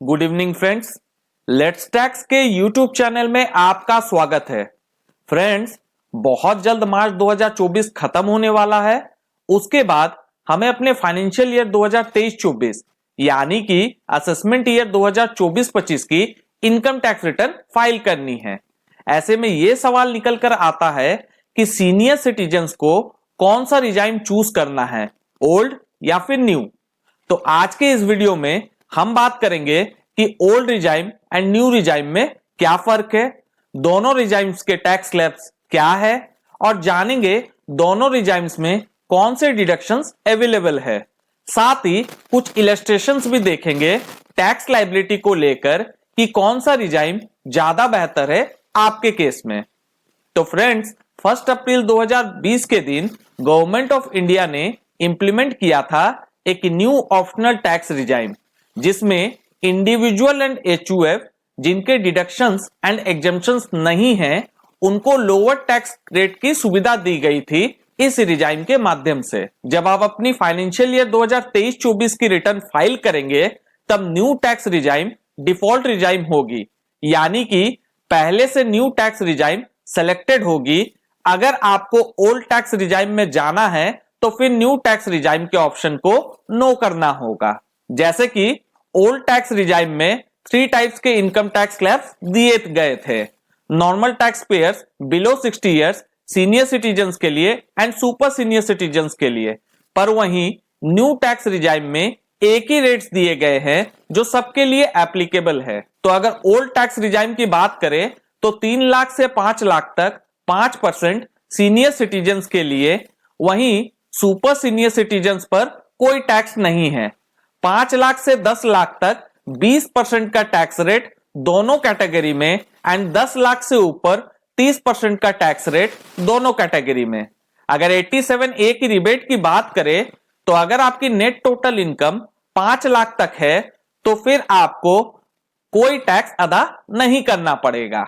Good evening friends, let's tax के YouTube channel में आपका स्वागत है। फ्रेंड्स, बहुत जल्द मार्च 2024 खत्म होने वाला है। उसके बाद हमें अपने फाइनेंशियल ईयर 2023-24 यानी कि असेसमेंट ईयर 2024-25 की इनकम टैक्स रिटर्न फाइल करनी है। ऐसे में यह सवाल निकल कर आता है कि सीनियर सिटीजन्स को कौन सा रिजाइम चूज करना है, ओल्ड या फिर न्यू। तो आज के इस वीडियो में हम बात करेंगे कि old regime and new regime में क्या फर्क है, दोनों रिजाइम्स के टैक्स स्लैब्स क्या है और जानेंगे दोनों रिजाइम्स में कौन से डिडक्शंस अवेलेबल है। साथ ही कुछ इलस्ट्रेशंस भी देखेंगे टैक्स लायबिलिटी को लेकर कि कौन सा रिजाइम ज्यादा बेहतर है आपके केस में। तो फ्रेंड्स, 1 अप्रैल 2020 के दिन गवर्नमेंट ऑफ इंडिया ने इंप्लीमेंट किया था एक न्यू ऑप्शनल टैक्स रिजाइम, जिसमें इंडिविजुअल एंड एचयूएफ जिनके डिडक्शंस एंड एग्जम्पशंस नहीं हैं, उनको लोअर टैक्स रेट की सुविधा दी गई थी इस रिजाइम के माध्यम से। जब आप अपनी फाइनेंशियल ईयर 2023-24 की रिटर्न फाइल करेंगे, तब new tax regime default regime होगी, यानी कि पहले से न्यू टैक्स रिजाइम सेलेक्टेड होगी। अगर आपको ओल्ड टैक्स रिजाइम में जाना है तो फिर न्यू टैक्स रिजाइम के ऑप्शन को नो करना होगा। जैसे कि ओल्ड टैक्स रिजाइम में 3 टाइप्स के इनकम टैक्स स्लैब्स दिए गए थे, normal tax payers below 60 years, senior citizens के लिए एंड सुपर सीनियर सिटीजन्स के लिए। पर वहीं न्यू टैक्स रिजाइम में एक ही रेट्स दिए गए हैं जो सबके लिए एप्लीकेबल है। तो अगर ओल्ड टैक्स रिजाइम की बात करें तो 3 लाख से 5 लाख तक 5% सीनियर सिटीजन्स के लिए, वहीं सुपर सीनियर सिटीजन्स पर कोई टैक्स नहीं है। 5 लाख से 10 लाख तक 20% का टैक्स रेट दोनों कैटेगरी में एंड 10 लाख से ऊपर 30% का टैक्स रेट दोनों कैटेगरी में। अगर 87A की रिबेट की बात करें तो अगर आपकी नेट टोटल इनकम 5 लाख तक है तो फिर आपको कोई टैक्स अदा नहीं करना पड़ेगा।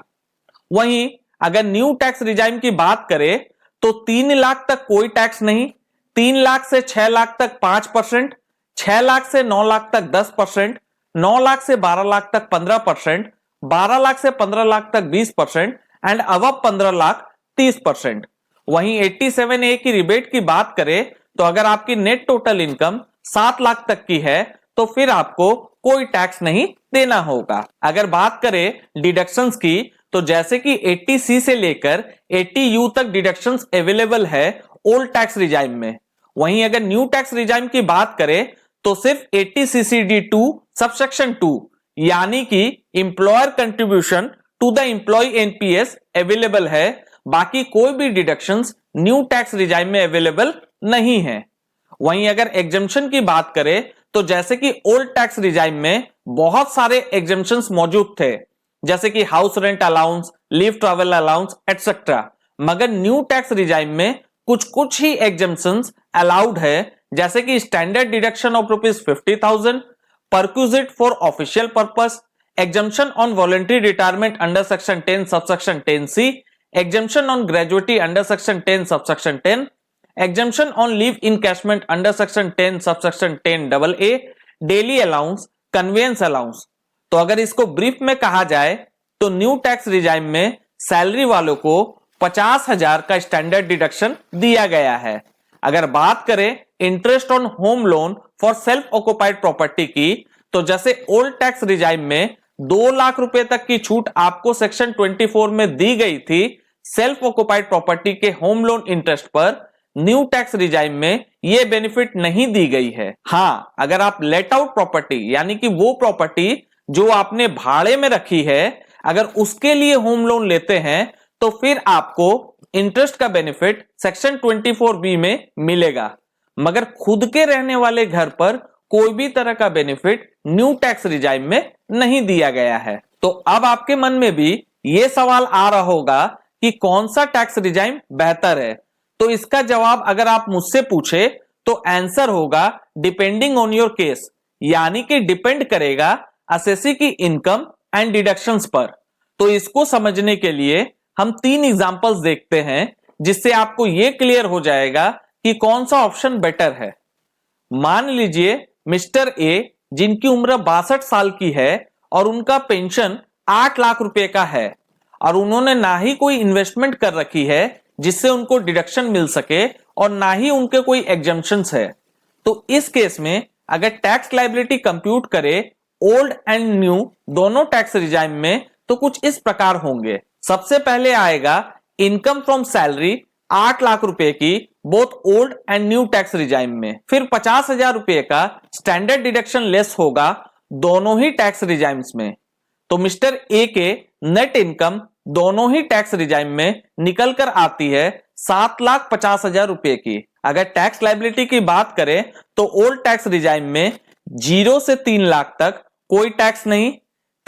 वहीं अगर न्यू टैक्स रिजाइम की बात करें तो 3 लाख तक कोई टैक्स नहीं, 3 लाख से 6 लाख तक 5%, 6 लाख से 9 लाख तक 10%, 9 लाख से 12 लाख तक 15%, 12 लाख से 15 लाख तक 20% एंड अबव 15 लाख 30%। वहीं 87A की रिबेट की बात करें तो अगर आपकी नेट टोटल इनकम 7 लाख तक की है तो फिर आपको कोई टैक्स नहीं देना होगा। अगर बात करें डिडक्शंस की तो जैसे कि 80C से लेकर 80U तक डिडक्शंस अवेलेबल है ओल्ड टैक्स रिजाइम में। वहीं अगर न्यू टैक्स रिजाइम की बात करें तो सिर्फ 80CCD2 सबसेक्शन 2 यानी कि employer contribution to the employee NPS available है। बाकी कोई भी डिडक्शंस न्यू टैक्स रिजाइम में अवेलेबल नहीं है। वहीं अगर एग्जम्पशन की बात करें तो जैसे कि ओल्ड टैक्स रिजाइम में बहुत सारे एग्जम्पशंस मौजूद थे, जैसे कि house rent allowance, leave travel allowance etcetera. मगर न्यू टैक्स रिजाइम में कुछ ही एग्जम्पशंस अलाउड है, जैसे कि standard deduction of ₹50,000, perquisite for official purpose, exemption on voluntary retirement under section 10 subsection 10C, exemption on gratuity under section 10 subsection 10, exemption on leave encashment under section 10 subsection 10AA, daily allowance, convince allowance. तो अगर इसको brief में कहा जाए तो new tax regime में salary वालों को 50,000 का स्टैंडर्ड डिडक्शन दिया गया है। अगर बात करें interest on home loan for self occupied property की तो जैसे ओल्ड टैक्स रिजाइम में 2 लाख रुपए तक की छूट आपको सेक्शन 24 में दी गई थी सेल्फ ऑक्युपाइड प्रॉपर्टी के होम लोन इंटरेस्ट पर, न्यू टैक्स रिजाइम में यह बेनिफिट नहीं दी गई है। हाँ, अगर आप लेट आउट प्रॉपर्टी यानी कि वो प्रॉपर्टी जो आपने भाड़े में रखी है, अगर उसके लिए होम लोन लेते हैं तो फिर आपको इंटरेस्ट का बेनिफिट सेक्शन 24B में मिलेगा। मगर खुद के रहने वाले घर पर कोई भी तरह का बेनिफिट न्यू टैक्स रिजाइम में नहीं दिया गया है। तो अब आपके मन में भी यह सवाल आ रहा होगा कि कौन सा टैक्स रिजाइम बेहतर है। तो इसका जवाब अगर आप मुझसे पूछे तो आंसर होगा डिपेंडिंग ऑन योर केस, यानी कि डिपेंड करेगा असेसी की इनकम एंड डिडक्शंस पर। तो इसको समझने के लिए हम 3 एग्जांपल्स देखते हैं, जिससे आपको यह क्लियर हो जाएगा कि कौन सा ऑप्शन बेटर है। मान लीजिए मिस्टर ए जिनकी उम्र 62 साल की है और उनका पेंशन 8 लाख रुपए का है और उन्होंने ना ही कोई इन्वेस्टमेंट कर रखी है जिससे उनको डिडक्शन मिल सके और ना ही उनके कोई एग्जम्पशंस है, तो इस केस में अगर टैक्स लायबिलिटी कंप्यूट करे ओल्ड एंड न्यू दोनों टैक्स रिजाइम में तो कुछ इस प्रकार होंगे। सबसे पहले आएगा इनकम फ्रॉम सैलरी 8 लाख रुपए की both old and new tax regime में। फिर 50,000 रुपए का स्टैंडर्ड डिडक्शन लेस होगा दोनों ही टैक्स रिजाइम्स में। तो मिस्टर ए के नेट इनकम दोनों ही टैक्स रिजाइम में निकल कर आती है 7,50,000 रुपए की। अगर टैक्स लायबिलिटी की बात करें तो ओल्ड टैक्स रिजाइम में 0 से 3 लाख तक कोई टैक्स नहीं,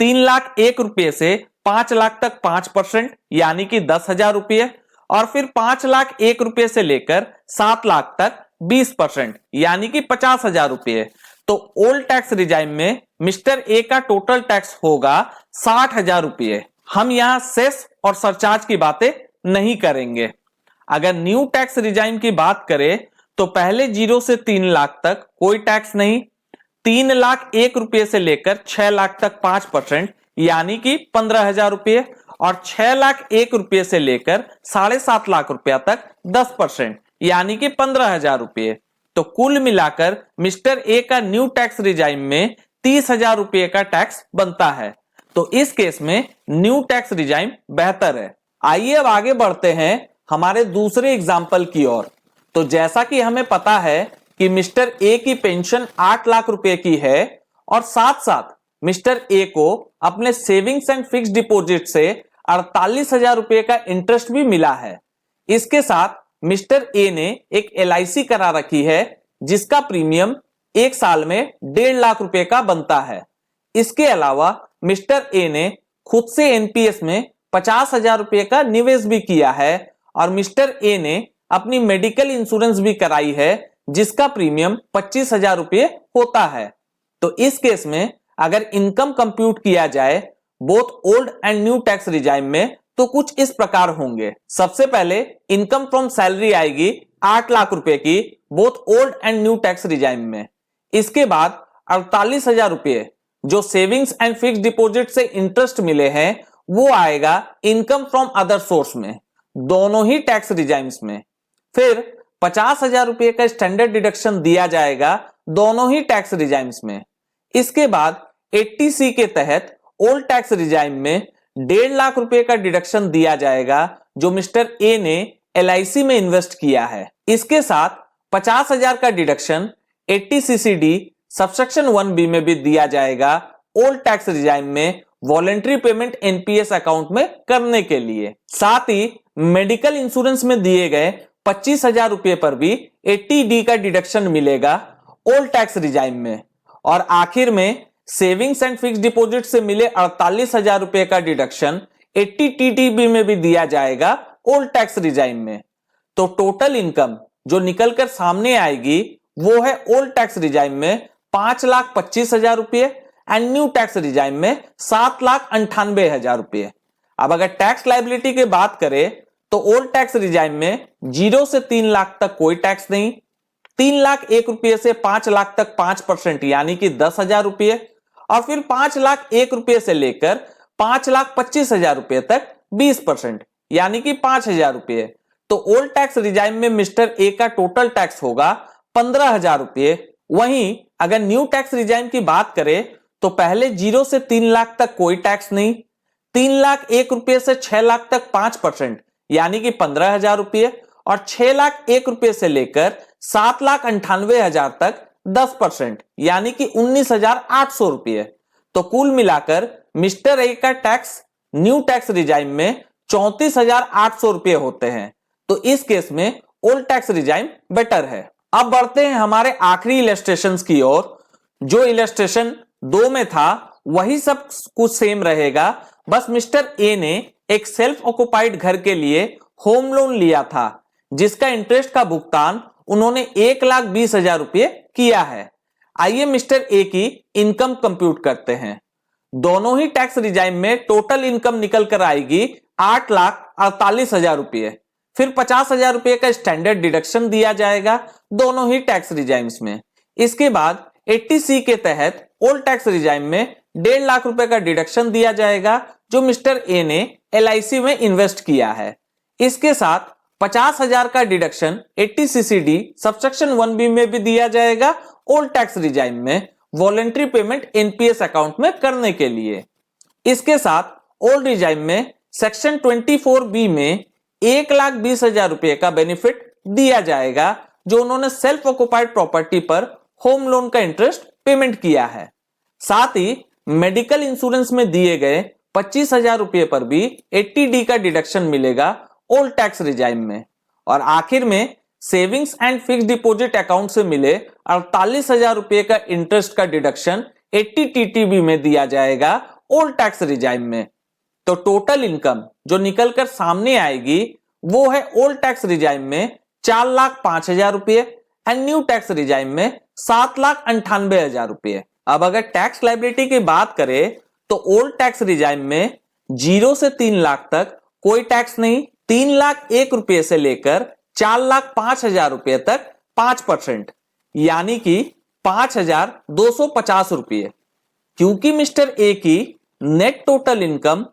3 लाख 1 रुपए से 5 लाख तक 5% यानी कि 10,000 रुपये, और फिर 5 लाख 1 रुपए से लेकर 7 लाख तक 20% यानी कि 50,000 रुपये। तो ओल्ड टैक्स रिजाइम में मिस्टर ए का टोटल टैक्स होगा 60,000 रुपये। हम यहां सेस और सरचार्ज की बातें नहीं करेंगे। अगर न्यू टैक्स रिजाइम की बात करें तो पहले 0 से 3 लाख तक कोई टैक्स नहीं, 3 लाख 1 रुपए से लेकर 6 लाख तक 5% यानी कि 15,000 रुपये, और 6 लाख 1 रुपए से लेकर 7.5 लाख रुपया तक 10% यानी कि 15,000 रुपये। तो कुल मिलाकर मिस्टर ए का न्यू टैक्स रिजाइम में 30,000 रुपये का टैक्स बनता है। तो इस केस में न्यू टैक्स रिजाइम बेहतर है। आइए अब आगे बढ़ते हैं हमारे दूसरे एग्जाम्पल की ओर। तो जैसा कि हमें पता है कि मिस्टर ए की पेंशन 8 लाख रुपए की है और साथ साथ मिस्टर ए को अपने सेविंग्स एंड फिक्स डिपॉजिट से 48,000 रुपए का इंटरेस्ट भी मिला है। इसके साथ मिस्टर ए ने एक LIC करा रखी है जिसका प्रीमियम एक साल में 1.5 लाख रुपए का बनता है। इसके अलावा मिस्टर ए ने खुद से NPS में 50,000 रुपए का निवेश भी किया है और मिस्टर ए ने अपनी मेडिकल इंश्योरेंस भी कराई है जिसका प्रीमियम 25,000 रुपये होता है। तो इस केस में अगर इनकम कंप्यूट किया जाए both old and new tax regime में तो कुछ इस प्रकार होंगे। सबसे पहले इनकम फ्रॉम सैलरी आएगी 8 लाख रुपए की both old and new tax regime में। इसके बाद 48,000 रुपये जो सेविंग्स एंड फिक्स डिपॉजिट से इंटरेस्ट मिले हैं वो आएगा इनकम फ्रॉम अदर सोर्स में, दोनों ही टैक्स रिजाइम्स में। फिर 50,000 रुपये का स्टैंडर्ड डिडक्शन दिया जाएगा दोनों ही टैक्स रिजाइम्स में। इसके बाद 80C के तहत ओल्ड टैक्स रिजाइम में 1.5 लाख रुपए का डिडक्शन दिया जाएगा जो मिस्टर ए ने LIC में इन्वेस्ट किया है। इसके साथ 50,000 का डिडक्शन 80CCD सबसेक्शन 1B में भी दिया जाएगा ओल्ड टैक्स रिजाइम में वॉलेंट्री पेमेंट NPS अकाउंट में करने के लिए। साथ ही मेडिकल इंश्योरेंस में दिए गए 25,000 रुपए पर भी 80D का डिडक्शन मिलेगा ओल्ड टैक्स रिजाइम में। और आखिर में सेविंग्स एंड फिक्स डिपॉजिट से मिले 48,000 रुपए का डिडक्शन 80TTB में भी दिया जाएगा ओल्ड टैक्स रिजाइम में। तो टोटल इनकम जो निकलकर सामने आएगी वो है ओल्ड टैक्स रिजाइम में 5,25,000 रुपये एंड न्यू टैक्स रिजाइम में 7,98,000 रुपये। अब अगर टैक्स लायबिलिटी की बात करें तो ओल्ड टैक्स रिजाइम में 0 से 3 लाख तक कोई टैक्स नहीं, 3 लाख 1 रुपये से 5 लाख तक 5% यानी कि 10,000 रुपये, और फिर 5 लाख 1 रुपये से लेकर 5,25,000 रुपये तक 20% यानी कि 5,000 रुपये। तो ओल्ड टैक्स रिजाइम में मिस्टर ए का टोटल टैक्स होगा 15,000 रुपये। वहीं अगर न्यू टैक्स रिजाइम की बात करें तो पहले 0 से 3 लाख तक कोई टैक्स नहीं, 3 लाख 1 रुपये से 6 लाख तक 5% यानी कि 15,000 रुपये, और 6 लाख 1 रुपये से लेकर 7,98,000 तक 10% यानी कि 19,800 रुपये। तो कुल मिलाकर मिस्टर ए का टैक्स न्यू टैक्स रिजाइम में 34,800 रुपये होते हैं। तो इस केस में ओल्ड टैक्स रिजाइम बेटर है। अब बढ़ते हैं हमारे आखिरी इलस्ट्रेशंस की ओर। जो इलस्ट्रेशन 2 में था वही सब कुछ सेम रहेगा, बस मिस्टर ए ने एक सेल्फ ऑक्युपाइड घर के लिए होम लोन लिया था जिसका इंटरेस्ट का भुगतान उन्होंने 1,20,000 रुपये किया है। आइए मिस्टर ए की इनकम कंप्यूट करते हैं। दोनों ही टैक्स रिजाइम में टोटल इनकम निकल कर आएगी 8,48,000 रुपये। फिर 50,000 रुपये का स्टैंडर्ड डिडक्शन दिया जाएगा दोनों ही टैक्स रिजाइम्स में। इसके बाद 80C के तहत ओल्ड टैक्स रिजाइम में 1.5 लाख रुपए का डिडक्शन दिया जाएगा जो मिस्टर ए ने LIC में इन्वेस्ट किया है। इसके साथ 50,000 का डिडक्शन 80 CCD सबसेक्शन 1B में भी दिया जाएगा ओल्ड टैक्स रिजाइम में वॉलेंट्री पेमेंट NPS अकाउंट में करने के लिए। इसके साथ ओल्ड रिजाइम में सेक्शन 24B में 1,20,000 रुपए का बेनिफिट दिया जाएगा जो उन्होंने सेल्फ ऑक्युपाइड प्रॉपर्टी पर होम लोन का इंटरेस्ट पेमेंट किया है। साथ ही मेडिकल इंश्योरेंस में दिए गए 25,000 रुपए पर भी 80D का डिडक्शन मिलेगा ओल्ड टैक्स रिजाइम में। और आखिर में savings and fix deposit account से मिले 48,000 रुपए का इंटरेस्ट का डिडक्शन 80 TTB में दिया जाएगा ओल्ड टैक्स रिजाइम में। तो टोटल इनकम जो निकलकर सामने आएगी वो है ओल्ड टैक्स रिजाइम में 4,05,000 रुपए एंड न्यू टैक्स रिजाइम में 7,98,000 रुपए। अब अगर टैक्स लायबिलिटी की बात करें तो ओल्ड टैक्स रिजाइम में 0 से 3 लाख तक कोई टैक्स नहीं, 3,01,000 रुपए से लेकर 4,05,000 रुपए तक 5%, यानी कि 5,250 रुपए। क्योंकि मिस्टर ए की नेट टोटल इनकम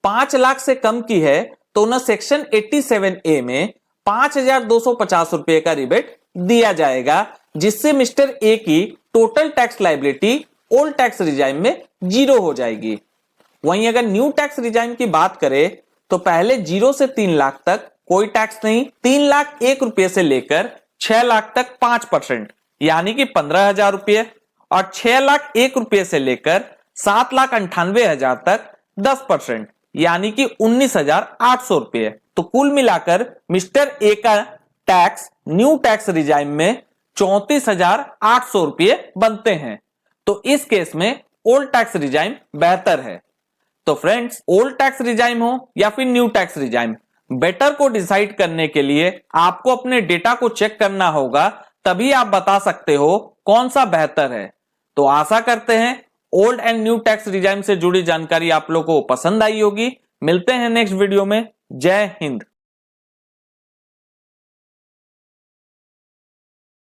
5 लाख से कम की है तो उन्हें सेक्शन 87A में 5,250 रुपए का रिबेट दिया जाएगा, जिससे मिस्टर ए की total tax liability old tax regime में 0 हो जाएगी। वहीं अगर न्यू टैक्स रिजाइम की बात करें तो पहले 0 से 3 लाख तक कोई टैक्स नहीं, 3,01,000 रुपए से लेकर 6 लाख तक 5%, यानी कि 15,000 रुपए, और 6,01,000 रुपए से लेकर 7,98,000 तक 10%, यानी कि 19,800 रुपए। तो कुल मिलाकर मिस्टर ए का टैक्स न्यू टैक्स रिजाइम में 34,800 रुपए बनते हैं। तो इस केस में ओल्ड टैक्स रिजाइम बेहतर है। तो फ्रेंड्स, ओल्ड टैक्स रिजाइम हो या फिर न्यू टैक्स रिजाइम, बेटर को डिसाइड करने के लिए आपको अपने डेटा को चेक करना होगा, तभी आप बता सकते हो कौन सा बेहतर है। तो आशा करते हैं old and new tax regime से जुड़ी जानकारी आप लोगों को पसंद आई होगी। मिलते हैं नेक्स्ट वीडियो में। जय हिंद।